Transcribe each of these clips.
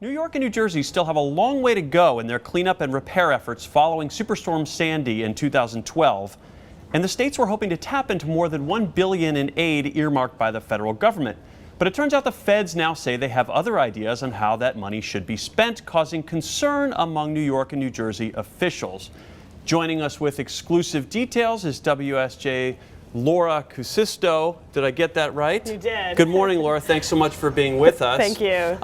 New York and New Jersey still have a long way to go in their cleanup and repair efforts following Superstorm Sandy in 2012. And the states were hoping to tap into more than $1 billion in aid earmarked by the federal government. But it turns out the feds now say they have other ideas on how that money should be spent, causing concern among New York and New Jersey officials. Joining us with exclusive details is WSJ Laura Kusisto. Did I get that right? You did. Good morning, Laura. Thanks so much for being with us. Thank you.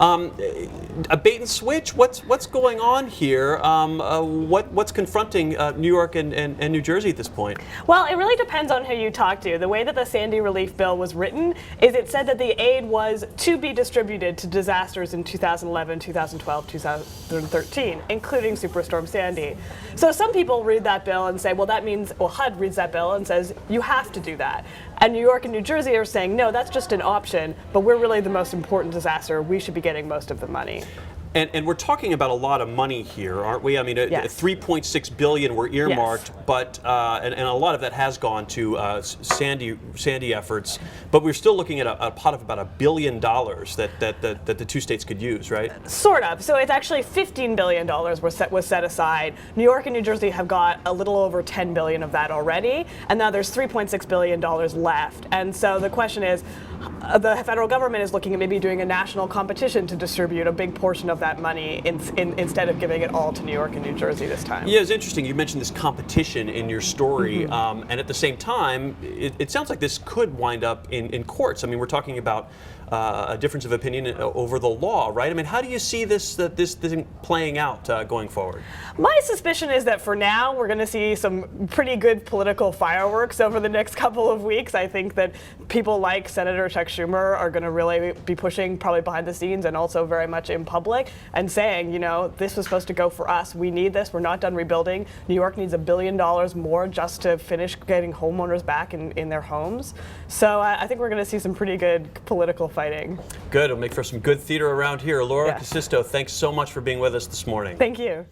A bait and switch? What's going on here? What's confronting New York and New Jersey at this point? Well, it really depends on who you talk to. The way that the Sandy relief bill was written is it said that the aid was to be distributed to disasters in 2011, 2012, 2013, including Superstorm Sandy. So some people read that bill and say, well, that means, well, HUD reads that bill and says, you have to do that. And New York and New Jersey are saying, no, that's just an option, but we're really the most important disaster. We should be getting most of the money. And we're talking about a lot of money here, aren't we? I mean, yes. $3.6 billion were earmarked, yes. but and a lot of that has gone to Sandy efforts. But we're still looking at a pot of about $1 billion that the two states could use, right? Sort of. So it's actually $15 billion was set aside. New York and New Jersey have got a little over $10 billion of that already, and now there's $3.6 billion left. And so the question is, the federal government is looking at maybe doing a national competition to distribute a big portion of that money instead of giving it all to New York and New Jersey this time. Yeah, it's interesting. You mentioned this competition in your story, and at the same time, it sounds like this could wind up in courts. I mean, we're talking about a difference of opinion over the law, right? I mean, how do you see this thing playing out going forward? My suspicion is that for now, we're going to see some pretty good political fireworks over the next couple of weeks. I think that people like Senator Chuck Schumer are going to really be pushing probably behind the scenes and also very much in public and saying, you know, this was supposed to go for us. We need this. We're not done rebuilding. New York needs $1 billion more just to finish getting homeowners back in their homes. So I think we're going to see some pretty good political fighting. Good. It'll make for some good theater around here. Laura Yes. Kusisto, thanks so much for being with us this morning. Thank you.